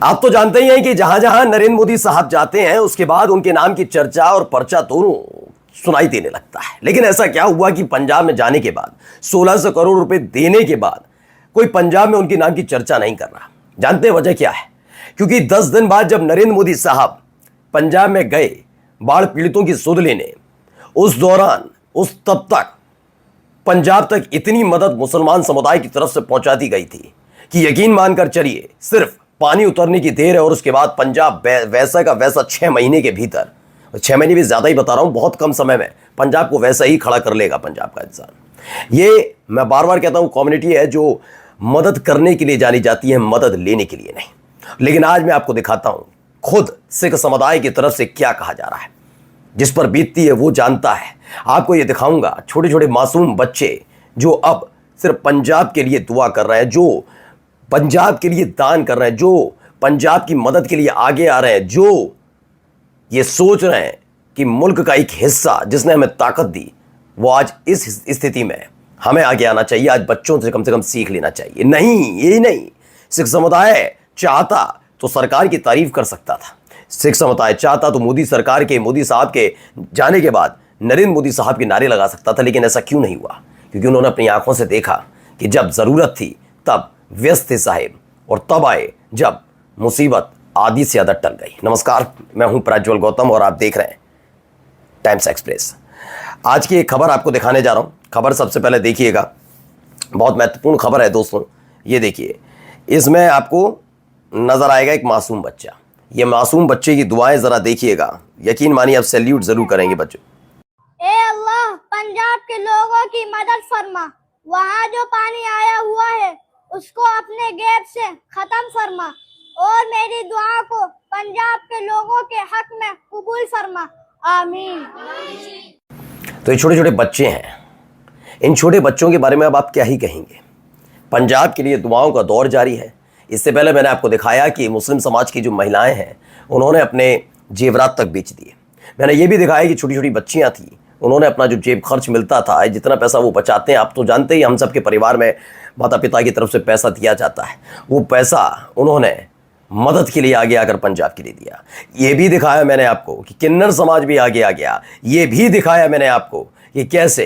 आप तो जानते ही हैं कि जहां जहां नरेंद्र मोदी साहब जाते हैं उसके बाद उनके नाम की चर्चा और पर्चा दोनों सुनाई देने लगता है। लेकिन ऐसा क्या हुआ कि पंजाब में जाने के बाद 1600 करोड़ रुपए देने के बाद कोई पंजाब में उनके नाम की चर्चा नहीं कर रहा। जानते हैं वजह क्या है? क्योंकि 10 दिन बाद जब नरेंद्र मोदी साहब पंजाब में गए बाढ़ पीड़ितों की सुध लेने, उस दौरान तब तक पंजाब तक इतनी मदद मुसलमान समुदाय की तरफ से पहुंचा दी गई थी कि यकीन मानकर चलिए, सिर्फ पानी उतरने की देर है और उसके बाद पंजाब वैसा का वैसा 6 महीने के भीतर, 6 महीने भी ज्यादा ही बता रहा हूं, बहुत कम समय में पंजाब को वैसा ही खड़ा कर लेगा पंजाब का इंसान। ये मैं बार बार कहता हूं, कम्युनिटी है जो मदद करने के लिए जानी जाती है, मदद लेने के लिए नहीं। लेकिन आज मैं आपको दिखाता हूं खुद सिख समुदाय की तरफ से क्या कहा जा रहा है। जिस पर बीतती है वो जानता है। आपको ये दिखाऊंगा छोटे छोटे मासूम बच्चे जो अब सिर्फ पंजाब के लिए दुआ कर रहे हैं, जो पंजाब के लिए दान कर रहे हैं, जो पंजाब की मदद के लिए आगे आ रहे हैं, जो ये सोच रहे हैं कि मुल्क का एक हिस्सा जिसने हमें ताकत दी वो आज इस स्थिति में हमें आगे आना चाहिए। आज बच्चों से कम सीख लेना चाहिए। नहीं, ये नहीं, सिख समुदाय चाहता तो सरकार की तारीफ कर सकता था। सिख समुदाय चाहता तो मोदी सरकार के, मोदी साहब के जाने के बाद नरेंद्र मोदी साहब के नारे लगा सकता था। लेकिन ऐसा क्यों नहीं हुआ? क्योंकि उन्होंने अपनी आंखों से देखा कि जब जरूरत थी तब व्यस्त थे साहेब, और तब आए जब मुसीबत आधी से ज्यादा टल गई। नमस्कार, मैं हूं प्रज्वल गौतम और आप देख रहे हैं टाइम्स एक्सप्रेस। आज की एक खबर आपको दिखाने जा रहा हूं। खबर सबसे पहले देखिएगा, बहुत महत्वपूर्ण खबर है दोस्तों। ये देखिए, इसमें आपको नजर आएगा एक मासूम बच्चा। ये मासूम बच्चे की दुआएं जरा देखिएगा, यकीन मानिए आप सैल्यूट जरूर करेंगे बच्चों। ए अल्लाह, पंजाब के लोगों की मदद फरमा। वहाँ जो पानी आया हुआ है उसको अपने गैब से खत्म फरमा और मेरी दुआ को पंजाब के लोगों के हक में कबूल फरमा। आमीन। तो ये छोटे छोटे बच्चे हैं। इन छोटे बच्चों के बारे में अब आप क्या ही कहेंगे। पंजाब के लिए दुआओं का दौर जारी है। इससे पहले मैंने आपको दिखाया कि मुस्लिम समाज की जो महिलाएं हैं उन्होंने अपने जेवरात तक बेच दिए। मैंने ये भी दिखाया कि छोटी छोटी बच्चियां थी, उन्होंने अपना जो जेब खर्च मिलता था, जितना पैसा वो बचाते हैं, आप तो जानते ही हम सबके परिवार में माता पिता की तरफ से पैसा दिया जाता है, वो पैसा उन्होंने मदद के लिए आगे आकर पंजाब के लिए दिया। ये भी दिखाया मैंने आपको कि किन्नर समाज भी आगे आ गया। ये भी दिखाया मैंने आपको कि कैसे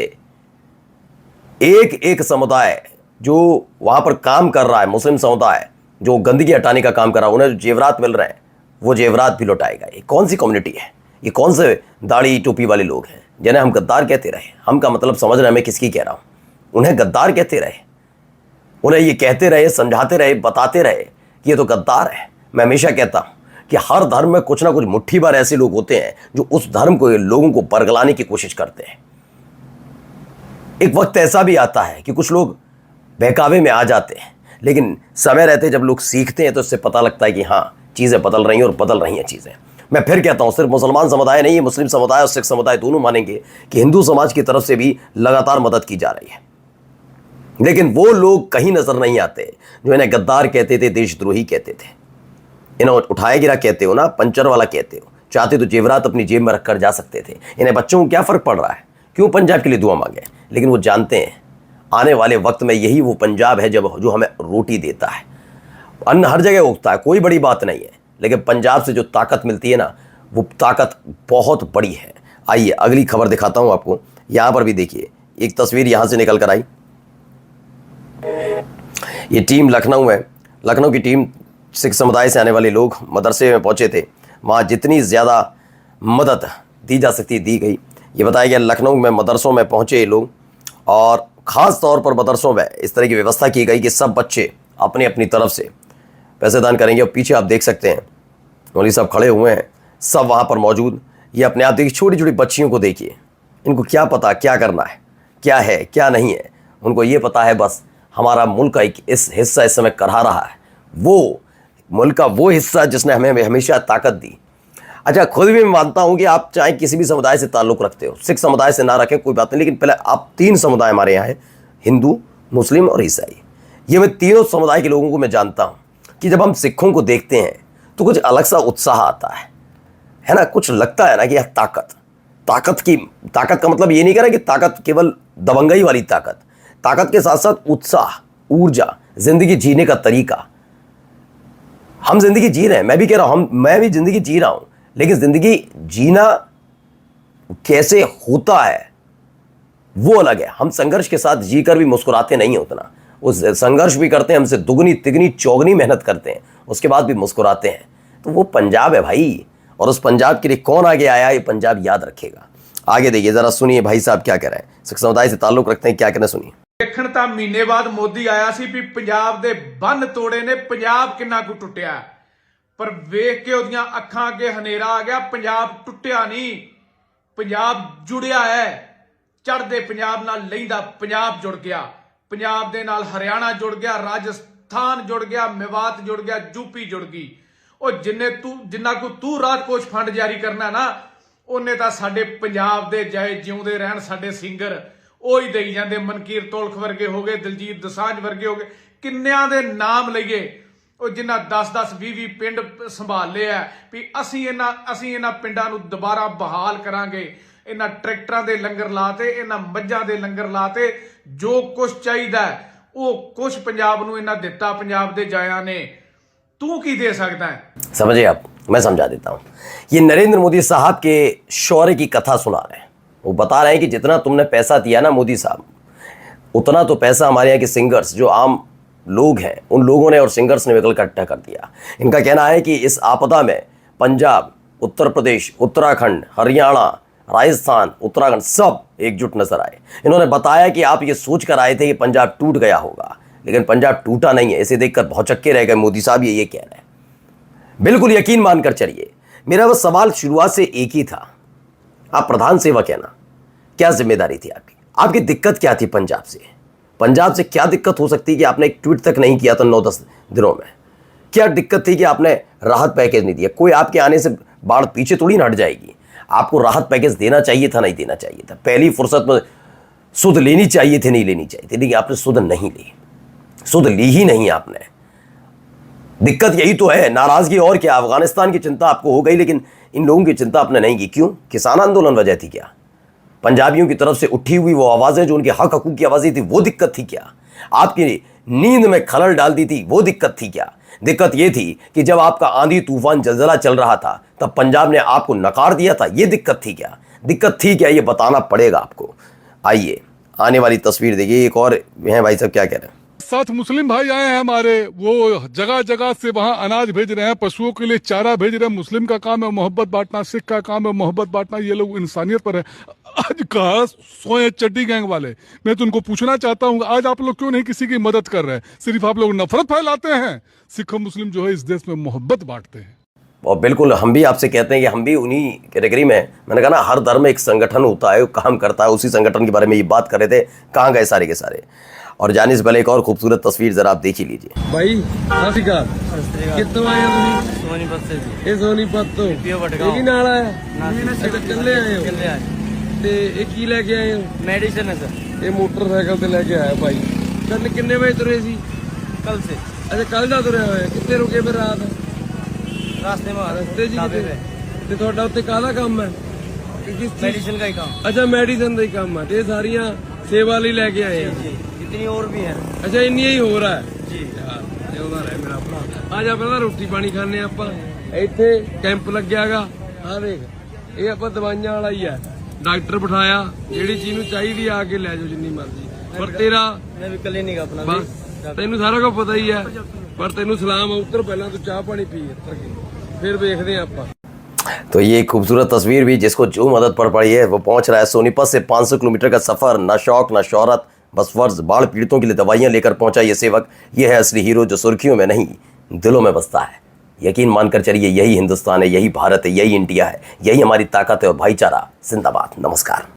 एक एक समुदाय जो वहाँ पर काम कर रहा है, मुस्लिम समुदाय जो गंदगी हटाने का काम कर रहा है, उन्हें जो जेवरात मिल रहे हैं वो जेवरात भी लौटाएगा। ये कौन सी कम्युनिटी है? ये कौन से दाढ़ी टोपी वाले लोग हैं जिन्हें हम गद्दार कहते रहे? हम का मतलब समझ रहे हैं मैं किसकी कह रहा हूँ। उन्हें गद्दार कहते रहे, उन्हें ये कहते रहे, समझाते रहे, बताते रहे कि ये तो गद्दार है। मैं हमेशा कहता हूँ कि हर धर्म में कुछ ना कुछ मुट्ठी भर ऐसे लोग होते हैं जो उस धर्म को, लोगों को बरगलाने की कोशिश करते हैं। एक वक्त ऐसा भी आता है कि कुछ लोग बहकावे में आ जाते हैं, लेकिन समय रहते जब लोग सीखते हैं तो इससे पता लगता है कि हाँ, चीज़ें बदल रही हैं और बदल रही हैं चीज़ें। मैं फिर कहता हूँ, सिर्फ मुसलमान समुदाय नहीं है, मुस्लिम समुदाय और सिख समुदाय दोनों मानेंगे कि हिंदू समाज की तरफ से भी लगातार मदद की जा रही है। लेकिन वो लोग कहीं नजर नहीं आते जो इन्हें गद्दार कहते थे, देशद्रोही कहते थे। इन्हें उठाया गिरा कहते हो ना, पंचर वाला कहते हो। चाहते तो जेवरात अपनी जेब में रखकर जा सकते थे। इन्हें बच्चों को क्या फर्क पड़ रहा है? क्यों पंजाब के लिए दुआ मांगे? लेकिन वो जानते हैं आने वाले वक्त में यही वो पंजाब है जो हमें रोटी देता है। अन्न हर जगह उगता है, कोई बड़ी बात नहीं है, लेकिन पंजाब से जो ताकत मिलती है ना, वो ताकत बहुत बड़ी है। आइए अगली खबर दिखाता हूं आपको। यहां पर भी देखिए, एक तस्वीर यहां से निकल कर आई। ये टीम लखनऊ है। लखनऊ की टीम, सिख समुदाय से आने वाले लोग मदरसे में पहुंचे थे। वहां जितनी ज़्यादा मदद दी जा सकती दी गई। ये बताया गया लखनऊ में मदरसों में पहुंचे ये लोग, और ख़ास तौर पर मदरसों में इस तरह की व्यवस्था की गई कि सब बच्चे अपनी अपनी तरफ से पैसे दान करेंगे। और पीछे आप देख सकते हैं मौलवी साहब खड़े हुए हैं, सब वहाँ पर मौजूद। ये अपने आप देखिए, छोटी छोटी बच्चियों को देखिए, इनको क्या पता क्या करना है क्या नहीं है। उनको ये पता है बस हमारा मुल्क का एक इस हिस्सा इस समय करा रहा है, वो मुल्क का वो हिस्सा जिसने हमें हमेशा ताकत दी। अच्छा, खुद भी मैं मानता हूँ कि आप चाहे किसी भी समुदाय से ताल्लुक़ रखते हो, सिख समुदाय से ना रखें कोई बात नहीं, लेकिन पहले आप 3 समुदाय हमारे यहाँ हैं, हिंदू, मुस्लिम और ईसाई। ये मैं तीनों समुदाय के लोगों को मैं जानता हूँ कि जब हम सिखों को देखते हैं तो कुछ अलग सा उत्साह आता है ना। कुछ लगता है ना कि यह ताकत का मतलब ये नहीं कह रहा कि ताकत केवल दबंगई वाली ताकत के साथ साथ उत्साह, ऊर्जा, जिंदगी जीने का तरीका, हम जिंदगी जी रहे हैं, मैं भी कह रहा हूं, मैं भी जिंदगी जी रहा हूं, लेकिन जिंदगी जीना कैसे होता है वो अलग है। हम संघर्ष के साथ जीकर भी मुस्कुराते नहीं हैं उतना, उस संघर्ष भी करते हैं, हमसे दुगनी तिगनी चौगनी मेहनत करते हैं, उसके बाद भी मुस्कुराते हैं। तो वो पंजाब है भाई, और उस पंजाब के लिए कौन आगे आया ये पंजाब याद रखेगा। आगे देखिए जरा, सुनिए भाई साहब क्या कह रहे हैं, सिख समुदाय से ताल्लुक रखते हैं, क्या कहना सुनिए। ਦੇਖਣ ਤਾਂ ਮਹੀਨੇ ਬਾਅਦ ਮੋਦੀ ਆਇਆ ਸੀ ਵੀ ਪੰਜਾਬ ਦੇ ਬੰਨ ਤੋੜੇ ਨੇ, ਪੰਜਾਬ ਕਿੰਨਾ ਕੁ ਟੁੱਟਿਆ, ਪਰ ਵੇਖ ਕੇ ਉਹਦੀਆਂ ਅੱਖਾਂ ਅੱਗੇ ਹਨੇਰਾ ਆ ਗਿਆ। ਪੰਜਾਬ ਟੁੱਟਿਆ ਨਹੀਂ, ਪੰਜਾਬ ਜੁੜਿਆ ਹੈ। ਚੜ੍ਹਦੇ ਪੰਜਾਬ ਨਾਲ ਲਹਿੰਦਾ ਪੰਜਾਬ ਜੁੜ ਗਿਆ, ਪੰਜਾਬ ਦੇ ਨਾਲ ਹਰਿਆਣਾ ਜੁੜ ਗਿਆ, ਰਾਜਸਥਾਨ ਜੁੜ ਗਿਆ, ਮੇਵਾਤ ਜੁੜ ਗਿਆ, ਯੂਪੀ ਜੁੜ ਗਈ। ਉਹ ਜਿੰਨਾ ਕੋ ਤੂੰ ਰਾਜਕੋਸ਼ ਫੰਡ ਜਾਰੀ ਕਰਨਾ ਨਾ, ਉਹਨੇ ਤਾਂ ਸਾਡੇ ਪੰਜਾਬ ਦੇ ਜਾਏ ਜਿਉਂਦੇ ਰਹਿਣ ਸਾਡੇ ਸਿੰਗਰ ਉਹ ਹੀ ਦੇਈ ਜਾਂਦੇ। ਮਨਕੀਰ ਤੋਲਖ ਵਰਗੇ ਹੋ ਗਏ, ਦਿਲਜੀਤ ਦੋਸਾਂਝ ਵਰਗੇ ਹੋ ਗਏ, ਕਿੰਨਿਆਂ ਦੇ ਨਾਮ ਲਈਏ ਉਹ ਜਿਨ੍ਹਾਂ 10-10 20-20 ਪਿੰਡ ਸੰਭਾਲੇ ਆ ਵੀ ਅਸੀਂ ਇਹਨਾਂ ਪਿੰਡਾਂ ਨੂੰ ਦੁਬਾਰਾ ਬਹਾਲ ਕਰਾਂਗੇ। ਇਹਨਾਂ ਟਰੈਕਟਰਾਂ ਦੇ ਲੰਗਰ ਲਾਤੇ, ਇਹਨਾਂ ਮੱਝਾਂ ਦੇ ਲੰਗਰ ਲਾਤੇ, ਜੋ ਕੁਝ ਚਾਹੀਦਾ ਉਹ ਕੁਝ ਪੰਜਾਬ ਨੂੰ ਇਹਨਾਂ ਦਿੱਤਾ, ਪੰਜਾਬ ਦੇ ਜਾਇਆਂ ਨੇ। तू की दे सकता है? समझिए आप, मैं समझा देता हूं। ये नरेंद्र मोदी साहब के शौर्य की कथा सुना रहे हैं। वो बता रहे हैं कि जितना तुमने पैसा दिया ना मोदी साहब, उतना तो पैसा हमारे यहाँ के सिंगर्स जो आम लोग हैं उन लोगों ने और सिंगर्स ने मिलकर इकट्ठा कर दिया। इनका कहना है कि इस आपदा में पंजाब, उत्तर प्रदेश, उत्तराखंड, हरियाणा, राजस्थान, उत्तराखंड सब एकजुट नजर आए। इन्होंने बताया कि आप ये सोच कर आए थे कि पंजाब टूट गया होगा, लेकिन पंजाब टूटा नहीं है। इसे देखकर भौचक्के रह गए मोदी साहब, ये कह रहे हैं। बिल्कुल यकीन मानकर चलिए। मेरा वो सवाल शुरुआत से एक ही था, आप प्रधान सेवक है ना, क्या जिम्मेदारी थी आपकी? आपकी दिक्कत क्या थी पंजाब से? पंजाब से क्या दिक्कत हो सकती है कि आपने एक ट्वीट तक नहीं किया था 9-10 दिनों में? क्या दिक्कत थी कि आपने राहत पैकेज नहीं दिया? कोई आपके आने से बाढ़ पीछे थोड़ी ना हट जाएगी। आपको राहत पैकेज देना चाहिए था, नहीं देना चाहिए था? पहली फुर्सत में सुध लेनी चाहिए थी, नहीं लेनी चाहिए थी? लेकिन आपने सुध नहीं ली, सुध ली ही नहीं आपने। दिक्कत यही तो है, नाराजगी और क्या। अफगानिस्तान की चिंता आपको हो गई, लेकिन इन लोगों की चिंता आपने नहीं की। क्यों? किसान आंदोलन वजह थी क्या? पंजाबियों की तरफ से उठी हुई वो आवाजें जो उनके हक हकूक की आवाजें थी, वो दिक्कत थी क्या? आपकी नींद में खलल डाल दी थी, वो दिक्कत थी क्या? दिक्कत ये थी कि जब आपका आंधी तूफान जलजला चल रहा था तब पंजाब ने आपको नकार दिया था, ये दिक्कत थी क्या? दिक्कत थी क्या, ये बताना पड़ेगा आपको। आइए आने वाली तस्वीर देखिए, एक और हैं भाई साहब, क्या कह रहे हैं। 7 मुस्लिम भाई आए हैं हमारे, वो जगह जगह से वहाँ अनाज भेज रहे हैं, पशुओं के लिए चारा भेज रहे हैं। मुस्लिम का काम है मोहब्बत बांटना, सिख का काम है मोहब्बत बांटना, ये लोग इंसानियत पर है। आज कहा सोए चड्डी गैंग वाले, मैं तो उनको पूछना चाहता हूँ, आज आप लोग क्यों नहीं किसी की मदद कर रहे हैं? सिर्फ आप लोग नफरत फैलाते हैं। सिख और मुस्लिम जो है इस देश में मोहब्बत बांटते हैं। और बिल्कुल हम भी आपसे कहते हैं कि हम भी उन्हीं कैटेगरी में। मैंने कहा ना, हर धर्म में एक संगठन होता है, काम करता है, उसी संगठन के बारे में ये बात कर रहे थे। कहाँ गए सारे के सारे? और जाने से पहले एक और खूबसूरत तस्वीर जरा आप देख ही लीजिए। भाई सत श्री अकाल, कितों आए हो तुसीं? सोनीपत से जी। ये सोनीपत तो ये भी नाल आया? अच्छा चले आए हो? चले आए। ते ये की लेके आए हो? मेडिसिन है सर। ये मोटरसाइकिल ते लेके आया भाई। कल कितने बजे तुरे सी? कल से। अच्छा कल दा तुरे होए, कितने रुके फिर रात? रास्ते में। रास्ते जी किते? ते ਤੁਹਾਡਾ ਉੱਤੇ ਕਾਹਦਾ ਕੰਮ ਹੈ? मेडिसिन का ही काम। अच्छा मेडिसिन का ही काम है। ये सारियां सेवा ਲਈ ਲੈ ਕੇ ਆਏ हैं। इतनी और भी है। अच्छा इन्नी ही हो रहा है जी। ਜਿਉਂਦਾ ਰਹਿ ਮੇਰਾ ਭਰਾ। ਆ ਜਾ ਪਹਿਲਾਂ ਰੋਟੀ ਪਾਣੀ ਖਾਣੇ ਆਪਾਂ। ਇੱਥੇ ਕੈਂਪ ਲੱਗਿਆਗਾ, ਆ ਦੇਖ, ਇਹ ਆਪਾਂ ਦਵਾਈਆਂ ਵਾਲਾ ਹੀ ਆ। ਡਾਕਟਰ ਬਿਠਾਇਆ, ਜਿਹੜੀ ਚੀਜ਼ ਨੂੰ ਚਾਹੀਦੀ ਆ ਕੇ ਲੈ ਜਾਓ ਜਿੰਨੀ ਮਰਜ਼ੀ। ਪਰ ਤੇਰਾ मैं भी क्लिनिक अपना ਬਸ ਤੈਨੂੰ ਸਾਰਾ ਕੁਝ ਪਤਾ ਹੀ ਹੈ। ਪਰ ਤੈਨੂੰ ਸਲਾਮ ਆ, ਉੱਤਰ ਪਹਿਲਾਂ ਤੂੰ ਚਾਹ ਪਾਣੀ पी ਇੱਧਰ ਕੇ, फिर देखते हैं ਆਪਾਂ। तो ये खूबसूरत तस्वीर भी, जिसको जो मदद पड़ पड़ी है वो पहुंच रहा है। सोनीपत से 500 किलोमीटर का सफर, ना शौक ना शौहरत, बस फर्ज। बाढ़ पीड़ितों के लिए दवाइयां लेकर पहुंचा ये सेवक। ये है असली हीरो जो सुर्खियों में नहीं दिलों में बसता है। यकीन मानकर चलिए, यही हिंदुस्तान है, यही भारत है, यही इंडिया है, यही हमारी ताकत है और भाईचारा जिंदाबाद। नमस्कार।